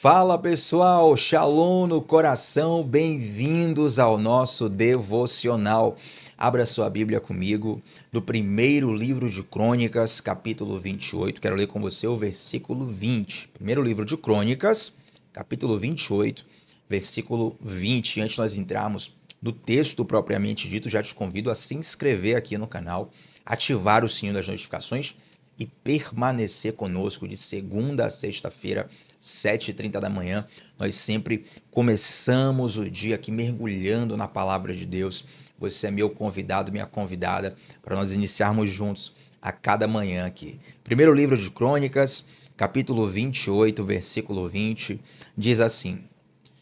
Fala pessoal, Shalom no coração, bem-vindos ao nosso devocional. Abra sua Bíblia comigo no primeiro livro de Crônicas, capítulo 28. Quero ler com você o versículo 20. Primeiro livro de Crônicas, capítulo 28, versículo 20. Antes de nós entrarmos no texto propriamente dito, já te convido a se inscrever aqui no canal, ativar o sininho das notificações e permanecer conosco de segunda a sexta-feira, 7h30 da manhã. Nós sempre começamos o dia aqui mergulhando na palavra de Deus. Você é meu convidado, minha convidada, para nós iniciarmos juntos a cada manhã aqui. Primeiro livro de Crônicas, capítulo 28, versículo 20, diz assim: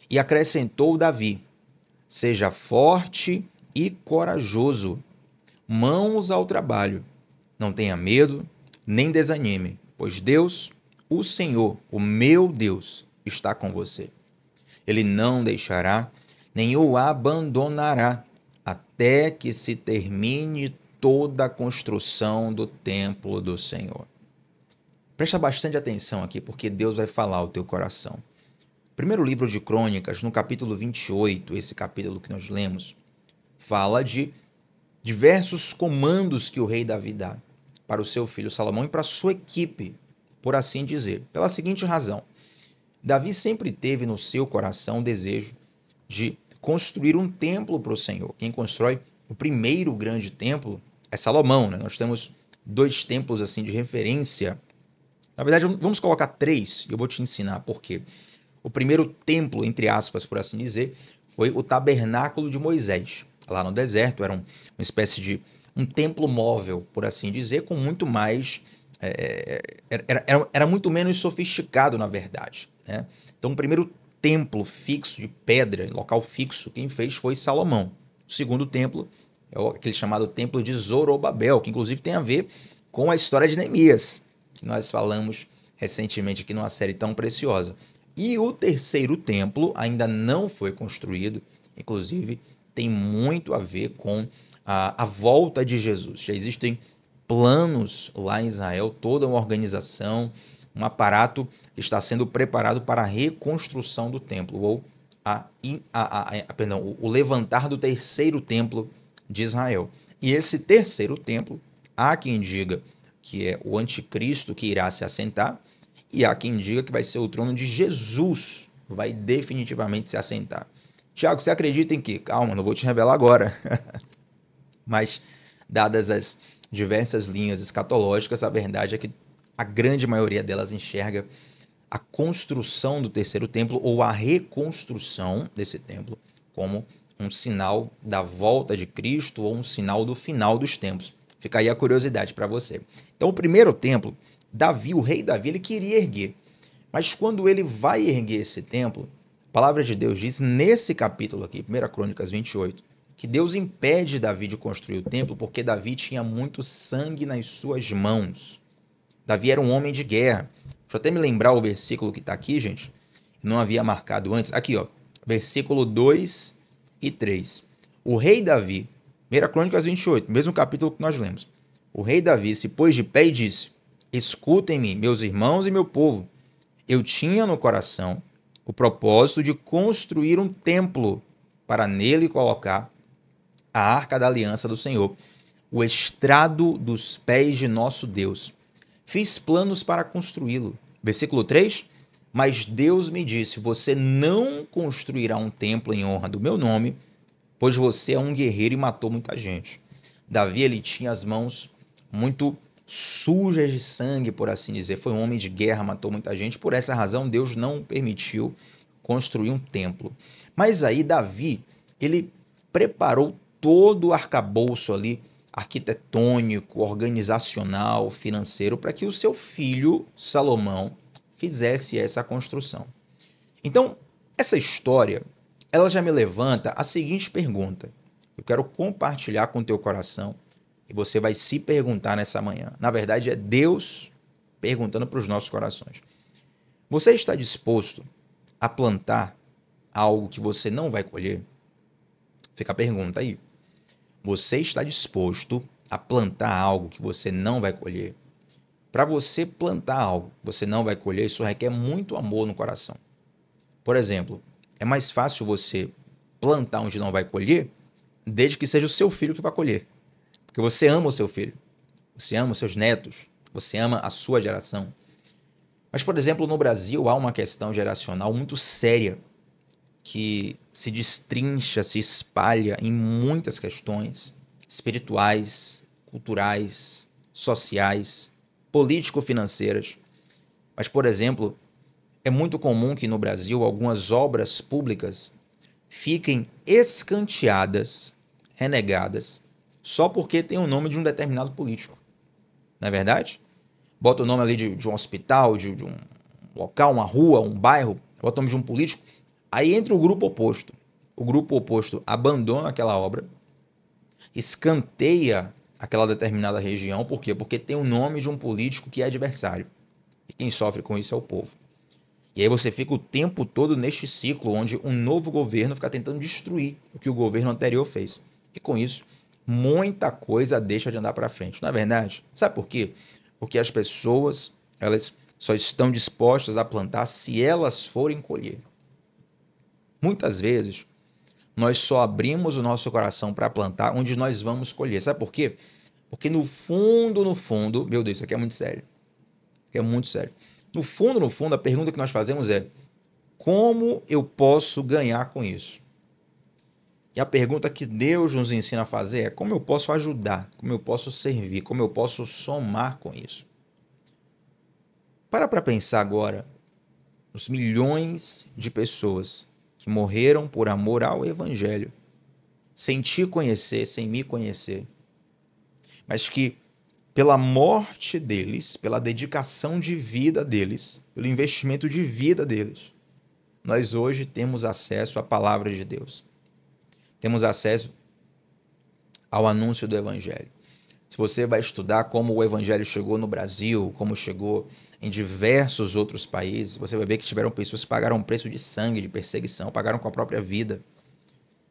E acrescentou Davi: Seja forte e corajoso, mãos ao trabalho, não tenha medo, nem desanime, pois Deus, o Senhor, o meu Deus, está com você. Ele não deixará, nem o abandonará, até que se termine toda a construção do templo do Senhor. Presta bastante atenção aqui, porque Deus vai falar ao teu coração. Primeiro livro de Crônicas, no capítulo 28, esse capítulo que nós lemos, fala de diversos comandos que o rei Davi dá para o seu filho Salomão e para a sua equipe, por assim dizer. Pela seguinte razão: Davi sempre teve no seu coração o desejo de construir um templo para o Senhor. Quem constrói o primeiro grande templo é Salomão, né? Nós temos dois templos assim de referência. Na verdade, vamos colocar três, e eu vou te ensinar por quê. O primeiro templo, entre aspas, por assim dizer, foi o tabernáculo de Moisés. Lá no deserto, era uma espécie de um templo móvel, por assim dizer, com muito mais... Era muito menos sofisticado, na verdade, né? Então, o primeiro templo fixo de pedra, local fixo, quem fez foi Salomão. O segundo templo é aquele chamado templo de Zorobabel, que inclusive tem a ver com a história de Neemias, que nós falamos recentemente aqui numa série tão preciosa. E o terceiro templo ainda não foi construído, inclusive tem muito a ver com a volta de Jesus. Já existem planos lá em Israel, toda uma organização, um aparato que está sendo preparado para a reconstrução do templo, ou o levantar do terceiro templo de Israel. E esse terceiro templo, há quem diga que é o anticristo que irá se assentar, e há quem diga que vai ser o trono de Jesus, vai definitivamente se assentar. Tiago, você acredita em quê? Calma, não vou te revelar agora. Mas, dadas as diversas linhas escatológicas, a verdade é que a grande maioria delas enxerga a construção do terceiro templo ou a reconstrução desse templo como um sinal da volta de Cristo ou um sinal do final dos tempos. Fica aí a curiosidade para você. Então, o primeiro templo, Davi, o rei Davi, ele queria erguer. Mas quando ele vai erguer esse templo, a palavra de Deus diz nesse capítulo aqui, 1 Crônicas 28, que Deus impede Davi de construir o templo porque Davi tinha muito sangue nas suas mãos. Davi era um homem de guerra. Deixa eu até me lembrar o versículo que está aqui, gente. Não havia marcado antes. Aqui, ó, versículo 2 e 3. O rei Davi, 1 Crônicas 28, mesmo capítulo que nós lemos. O rei Davi se pôs de pé e disse: Escutem-me, meus irmãos e meu povo. Eu tinha no coração o propósito de construir um templo para nele colocar a arca da aliança do Senhor, o estrado dos pés de nosso Deus. Fiz planos para construí-lo. Versículo 3. Mas Deus me disse: Você não construirá um templo em honra do meu nome, pois você é um guerreiro e matou muita gente. Davi, ele tinha as mãos muito sujas de sangue, por assim dizer. Foi um homem de guerra, matou muita gente. Por essa razão, Deus não permitiu construir um templo. Mas aí Davi, ele preparou todo o arcabouço ali, arquitetônico, organizacional, financeiro, para que o seu filho, Salomão, fizesse essa construção. Então, essa história, ela já me levanta a seguinte pergunta. Eu quero compartilhar com o teu coração e você vai se perguntar nessa manhã. Na verdade, é Deus perguntando para os nossos corações. Você está disposto a plantar algo que você não vai colher? Fica a pergunta aí. Você está disposto a plantar algo que você não vai colher? Para você plantar algo que você não vai colher, isso requer muito amor no coração. Por exemplo, é mais fácil você plantar onde não vai colher, desde que seja o seu filho que vai colher. Porque você ama o seu filho, você ama os seus netos, você ama a sua geração. Mas, por exemplo, no Brasil há uma questão geracional muito séria que se destrincha, se espalha em muitas questões espirituais, culturais, sociais, político-financeiras. Mas, por exemplo, é muito comum que no Brasil algumas obras públicas fiquem escanteadas, renegadas, só porque tem o nome de um determinado político. Não é verdade? Bota o nome ali de um hospital, de um local, uma rua, um bairro, bota o nome de um político. Aí entra o grupo oposto. O grupo oposto abandona aquela obra, escanteia aquela determinada região. Por quê? Porque tem o nome de um político que é adversário. E quem sofre com isso é o povo. E aí você fica o tempo todo neste ciclo onde um novo governo fica tentando destruir o que o governo anterior fez. E com isso, muita coisa deixa de andar para frente. Não é verdade? Sabe por quê? Porque as pessoas, elas só estão dispostas a plantar se elas forem colher. Muitas vezes, nós só abrimos o nosso coração para plantar onde nós vamos colher. Sabe por quê? Porque no fundo, meu Deus, isso aqui é muito sério. Isso aqui é muito sério. No fundo, a pergunta que nós fazemos é: como eu posso ganhar com isso? E a pergunta que Deus nos ensina a fazer é: como eu posso ajudar? Como eu posso servir? Como eu posso somar com isso? Para pensar agora nos milhões de pessoas que morreram por amor ao Evangelho, sem te conhecer, sem me conhecer, mas que pela morte deles, pela dedicação de vida deles, pelo investimento de vida deles, nós hoje temos acesso à palavra de Deus. Temos acesso ao anúncio do Evangelho. Se você vai estudar como o Evangelho chegou no Brasil, como chegou em diversos outros países, você vai ver que tiveram pessoas que pagaram um preço de sangue, de perseguição, pagaram com a própria vida.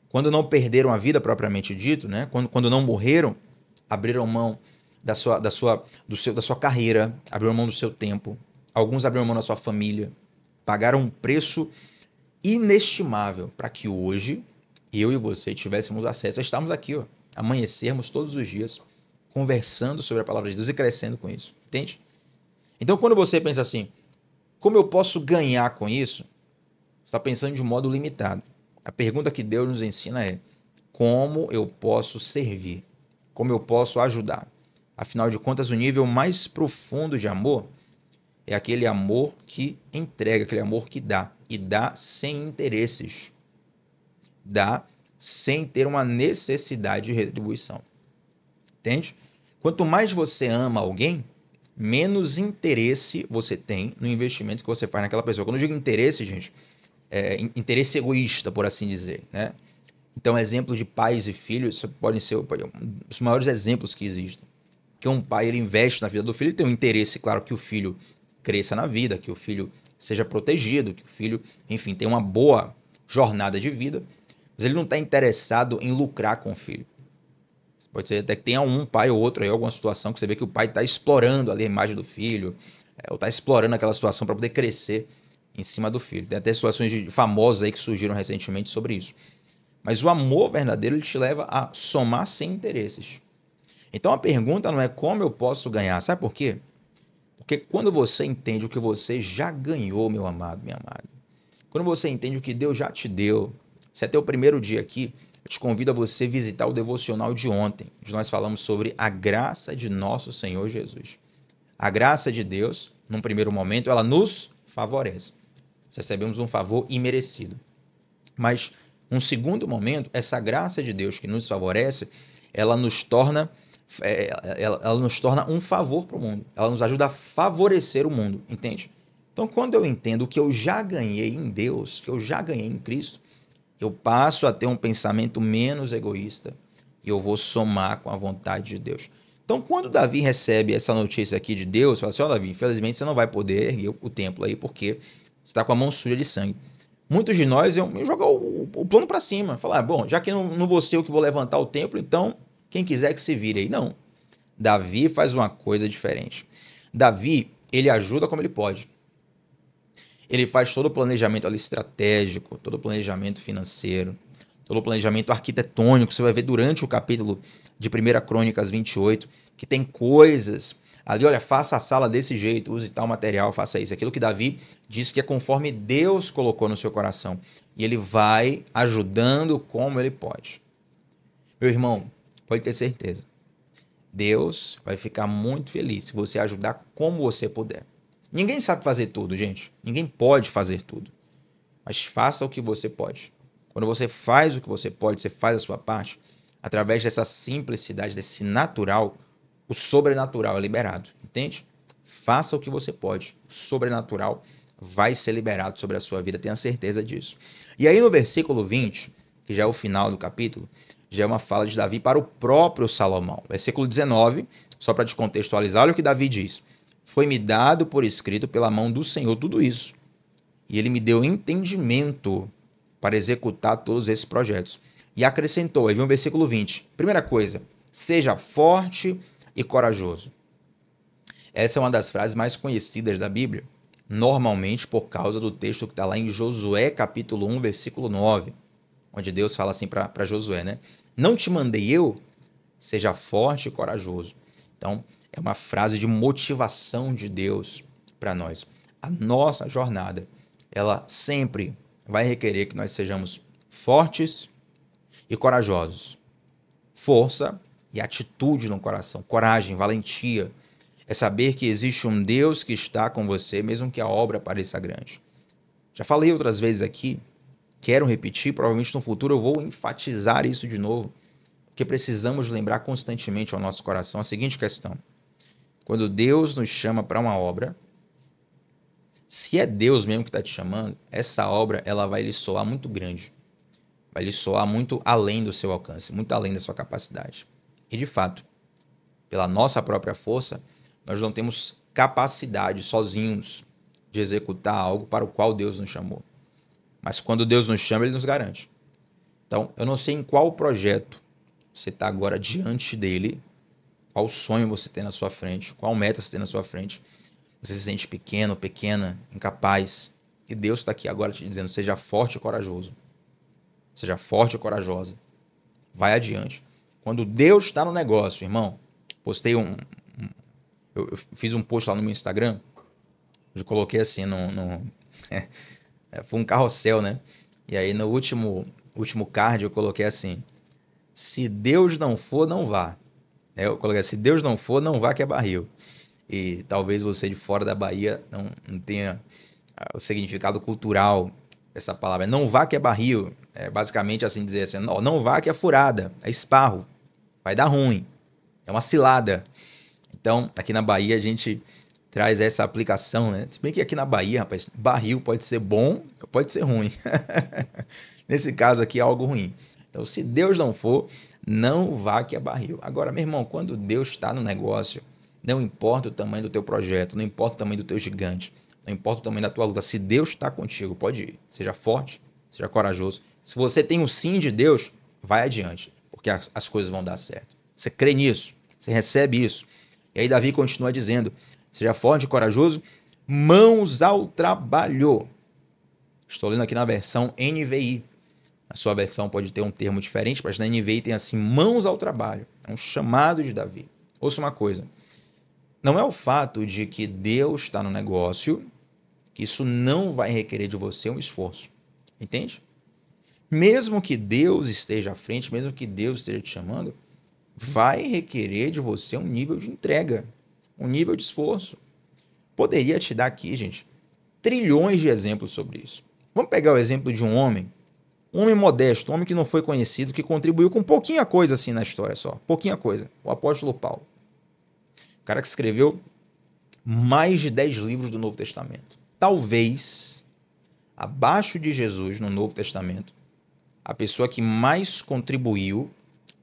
Quando não perderam a vida propriamente dito, né? Quando não morreram, abriram mão da sua carreira, abriram mão do seu tempo. Alguns abriram mão da sua família, pagaram um preço inestimável para que hoje eu e você tivéssemos acesso a estarmos aqui, ó, amanhecermos todos os dias conversando sobre a palavra de Deus e crescendo com isso, entende? Então, quando você pensa assim, como eu posso ganhar com isso? Você está pensando de um modo limitado. A pergunta que Deus nos ensina é: como eu posso servir? Como eu posso ajudar? Afinal de contas, o nível mais profundo de amor é aquele amor que entrega, aquele amor que dá. E dá sem interesses. Dá sem ter uma necessidade de retribuição. Entende? Quanto mais você ama alguém, menos interesse você tem no investimento que você faz naquela pessoa. Quando eu digo interesse, gente, é interesse egoísta, por assim dizer, né? Então, exemplo de pais e filhos podem ser os maiores exemplos que existem. Que um pai ele investe na vida do filho, ele tem um interesse, claro, que o filho cresça na vida, que o filho seja protegido, que o filho, enfim, tenha uma boa jornada de vida, mas ele não está interessado em lucrar com o filho. Pode ser até que tenha um pai ou outro aí, alguma situação que você vê que o pai está explorando ali a imagem do filho, ou está explorando aquela situação para poder crescer em cima do filho. Tem até situações famosas aí que surgiram recentemente sobre isso. Mas o amor verdadeiro ele te leva a somar sem interesses. Então a pergunta não é como eu posso ganhar, sabe por quê? Porque quando você entende o que você já ganhou, meu amado, minha amada, quando você entende o que Deus já te deu, se é teu primeiro dia aqui, eu te convido a você visitar o devocional de ontem, onde nós falamos sobre a graça de nosso Senhor Jesus. A graça de Deus, num primeiro momento, ela nos favorece. Recebemos um favor imerecido. Mas, num segundo momento, essa graça de Deus que nos favorece, ela nos torna um favor para o mundo. Ela nos ajuda a favorecer o mundo, entende? Então, quando eu entendo que eu já ganhei em Deus, que eu já ganhei em Cristo, eu passo a ter um pensamento menos egoísta e eu vou somar com a vontade de Deus. Então, quando Davi recebe essa notícia aqui de Deus, fala assim: ó, Davi, infelizmente você não vai poder erguer o templo aí porque você está com a mão suja de sangue. Muitos de nós iam jogar o plano para cima, falar: bom, já que não vou ser eu que vou levantar o templo, então quem quiser que se vire aí. Não. Davi faz uma coisa diferente. Davi, ele ajuda como ele pode. Ele faz todo o planejamento ali estratégico, todo o planejamento financeiro, todo o planejamento arquitetônico. Você vai ver durante o capítulo de 1 Crônicas 28, que tem coisas ali, olha, faça a sala desse jeito, use tal material, faça isso. Aquilo que Davi disse que é conforme Deus colocou no seu coração. E ele vai ajudando como ele pode. Meu irmão, pode ter certeza. Deus vai ficar muito feliz se você ajudar como você puder. Ninguém sabe fazer tudo, gente. Ninguém pode fazer tudo. Mas faça o que você pode. Quando você faz o que você pode, você faz a sua parte, através dessa simplicidade, desse natural, o sobrenatural é liberado. Entende? Faça o que você pode. O sobrenatural vai ser liberado sobre a sua vida. Tenha certeza disso. E aí no versículo 20, que já é o final do capítulo, já é uma fala de Davi para o próprio Salomão. Versículo 19, só para te contextualizar, olha o que Davi diz. Foi-me dado por escrito pela mão do Senhor tudo isso. E ele me deu entendimento para executar todos esses projetos. E acrescentou, aí vem o versículo 20. Primeira coisa, seja forte e corajoso. Essa é uma das frases mais conhecidas da Bíblia, normalmente por causa do texto que está lá em Josué, capítulo 1, versículo 9, onde Deus fala assim para Josué, né? Não te mandei eu? Seja forte e corajoso. Então, é uma frase de motivação de Deus para nós. A nossa jornada, ela sempre vai requerer que nós sejamos fortes e corajosos. Força e atitude no coração, coragem, valentia. É saber que existe um Deus que está com você, mesmo que a obra pareça grande. Já falei outras vezes aqui, quero repetir, provavelmente no futuro eu vou enfatizar isso de novo, porque precisamos lembrar constantemente ao nosso coração a seguinte questão. Quando Deus nos chama para uma obra, se é Deus mesmo que está te chamando, essa obra ela vai lhe soar muito grande. Vai lhe soar muito além do seu alcance, muito além da sua capacidade. E de fato, pela nossa própria força, nós não temos capacidade sozinhos de executar algo para o qual Deus nos chamou. Mas quando Deus nos chama, Ele nos garante. Então, eu não sei em qual projeto você está agora diante dele, qual sonho você tem na sua frente, qual meta você tem na sua frente. Você se sente pequeno, pequena, incapaz. E Deus está aqui agora te dizendo, seja forte e corajoso. Seja forte e corajosa. Vai adiante. Quando Deus está no negócio, irmão, postei eu fiz um post lá no meu Instagram, eu coloquei assim, foi um carrossel, né? E aí no último card eu coloquei assim, se Deus não for, não vá. Eu coloquei, se Deus não for, não vá que é barril. E talvez você de fora da Bahia não tenha o significado cultural dessa palavra. Não vá que é barril. É basicamente assim dizer assim, não vá que é furada, é esparro, vai dar ruim, é uma cilada. Então, aqui na Bahia a gente traz essa aplicação, né? Se bem que aqui na Bahia, rapaz, barril pode ser bom, pode ser ruim. Nesse caso aqui é algo ruim. Então, se Deus não for, não vá que é barril. Agora, meu irmão, quando Deus está no negócio, não importa o tamanho do teu projeto, não importa o tamanho do teu gigante, não importa o tamanho da tua luta, se Deus está contigo, pode ir. Seja forte, seja corajoso. Se você tem o sim de Deus, vai adiante, porque as coisas vão dar certo. Você crê nisso, você recebe isso. E aí Davi continua dizendo, seja forte e corajoso, mãos ao trabalho. Estou lendo aqui na versão NVI. A sua versão pode ter um termo diferente, mas na NVI tem assim, mãos ao trabalho. É um chamado de Davi. Ouça uma coisa. Não é o fato de que Deus está no negócio, que isso não vai requerer de você um esforço. Entende? Mesmo que Deus esteja à frente, mesmo que Deus esteja te chamando, vai requerer de você um nível de entrega, um nível de esforço. Poderia te dar aqui, gente, trilhões de exemplos sobre isso. Vamos pegar o exemplo de um homem modesto, um homem que não foi conhecido, que contribuiu com pouquinha coisa assim na história só, pouquinha coisa, o apóstolo Paulo. O cara que escreveu mais de 10 livros do Novo Testamento. Talvez, abaixo de Jesus no Novo Testamento, a pessoa que mais contribuiu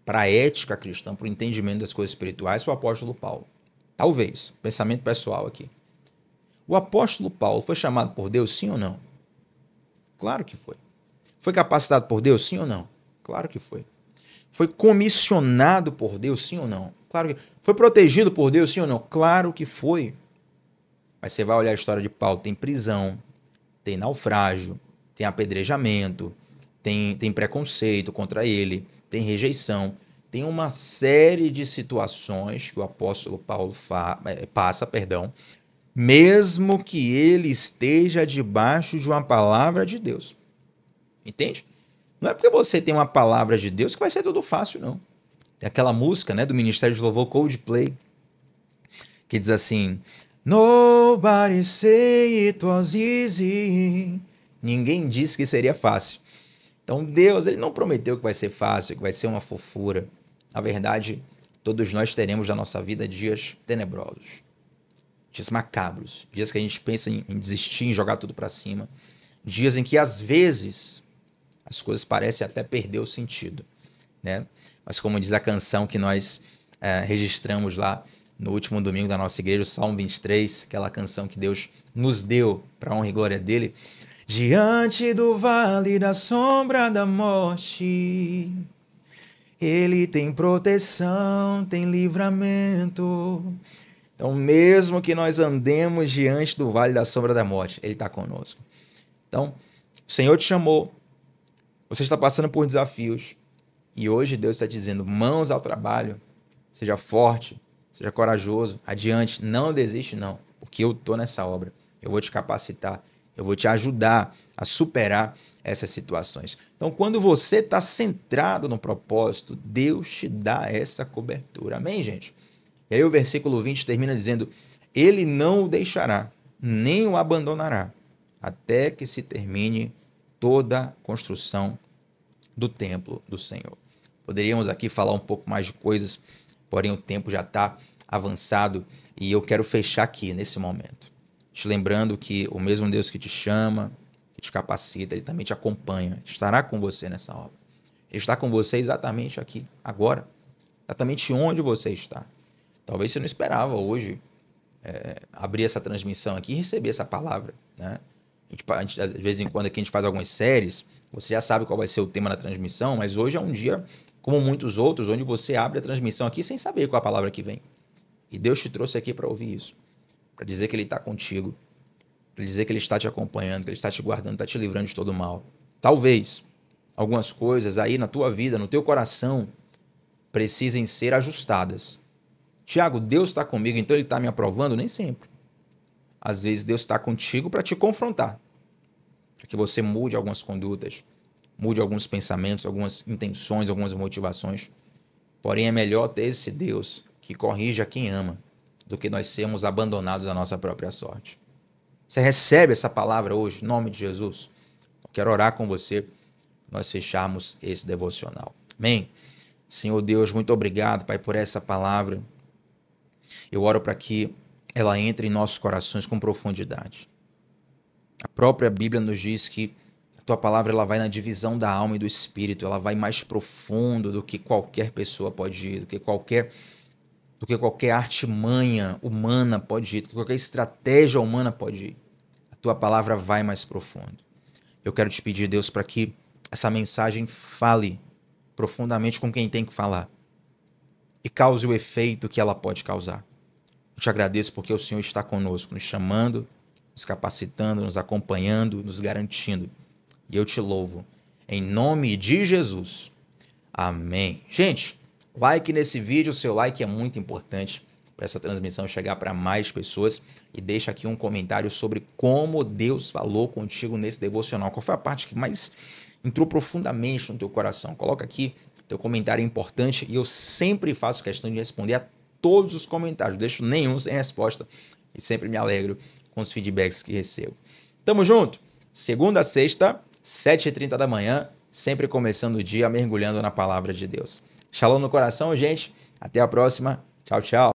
para a ética cristã, para o entendimento das coisas espirituais, foi o apóstolo Paulo. Talvez, pensamento pessoal aqui. O apóstolo Paulo foi chamado por Deus, sim ou não? Claro que foi. Foi capacitado por Deus, sim ou não? Claro que foi. Foi comissionado por Deus, sim ou não? Claro que foi. Protegido por Deus, sim ou não? Claro que foi. Mas você vai olhar a história de Paulo, tem prisão, tem naufrágio, tem apedrejamento, tem preconceito contra ele, tem rejeição, tem uma série de situações que o apóstolo Paulo passa, mesmo que ele esteja debaixo de uma palavra de Deus. Entende? Não é porque você tem uma palavra de Deus que vai ser tudo fácil, não. Tem aquela música, né, do Ministério de Louvor Coldplay, que diz assim: Nobody say it was easy. Ninguém disse que seria fácil. Então Deus, ele não prometeu que vai ser fácil, que vai ser uma fofura. Na verdade, todos nós teremos na nossa vida dias tenebrosos, dias macabros, dias que a gente pensa em desistir, em jogar tudo para cima, dias em que às vezes as coisas parecem até perder o sentido, né? Mas como diz a canção que nós registramos lá no último domingo da nossa igreja, o Salmo 23, aquela canção que Deus nos deu para a honra e glória dele: diante do vale da sombra da morte, ele tem proteção, tem livramento. Então, mesmo que nós andemos diante do vale da sombra da morte, ele está conosco. Então, o Senhor te chamou, você está passando por desafios, e hoje Deus está te dizendo: mãos ao trabalho, seja forte, seja corajoso, adiante, não desiste não, porque eu estou nessa obra, eu vou te capacitar, eu vou te ajudar a superar essas situações. Então, quando você está centrado no propósito, Deus te dá essa cobertura. Amém, gente? E aí o versículo 20 termina dizendo: ele não o deixará, nem o abandonará, até que se termine toda a construção do templo do Senhor. Poderíamos aqui falar um pouco mais de coisas, porém o tempo já está avançado e eu quero fechar aqui nesse momento, te lembrando que o mesmo Deus que te chama, que te capacita, ele também te acompanha, estará com você nessa obra. Ele está com você exatamente aqui, agora, exatamente onde você está. Talvez você não esperava hoje abrir essa transmissão aqui e receber essa palavra, né? De vez em quando aqui a gente faz algumas séries, você já sabe qual vai ser o tema da transmissão, mas hoje é um dia, como muitos outros, onde você abre a transmissão aqui sem saber qual a palavra que vem. E Deus te trouxe aqui para ouvir isso, para dizer que ele está contigo, para dizer que ele está te acompanhando, que ele está te guardando, está te livrando de todo mal. Talvez algumas coisas aí na tua vida, no teu coração, precisem ser ajustadas. Tiago, Deus está comigo, então ele está me aprovando? Nem sempre. Às vezes Deus está contigo para te confrontar, para que você mude algumas condutas, mude alguns pensamentos, algumas intenções, algumas motivações. Porém, é melhor ter esse Deus que corrige a quem ama do que nós sermos abandonados à nossa própria sorte. Você recebe essa palavra hoje, em nome de Jesus? Eu quero orar com você, nós fecharmos esse devocional. Amém? Senhor Deus, muito obrigado, Pai, por essa palavra. Eu oro para que ela entre em nossos corações com profundidade. A própria Bíblia nos diz que a tua palavra ela vai na divisão da alma e do espírito, ela vai mais profundo do que qualquer pessoa pode ir, do que qualquer artimanha humana pode ir, do que qualquer estratégia humana pode ir. A tua palavra vai mais profundo. Eu quero te pedir, Deus, para que essa mensagem fale profundamente com quem tem que falar e cause o efeito que ela pode causar. Eu te agradeço porque o Senhor está conosco, nos chamando, nos capacitando, nos acompanhando, nos garantindo. E eu te louvo. Em nome de Jesus. Amém. Gente, like nesse vídeo. O seu like é muito importante para essa transmissão chegar para mais pessoas. E deixa aqui um comentário sobre como Deus falou contigo nesse devocional. Qual foi a parte que mais entrou profundamente no teu coração? Coloca aqui. Teu comentário é importante e eu sempre faço questão de responder a todos os comentários. Não deixo nenhum sem resposta e sempre me alegro com os feedbacks que recebo. Tamo junto. Segunda a sexta, 7h30 da manhã, sempre começando o dia mergulhando na palavra de Deus. Shalom no coração, gente. Até a próxima. Tchau, tchau.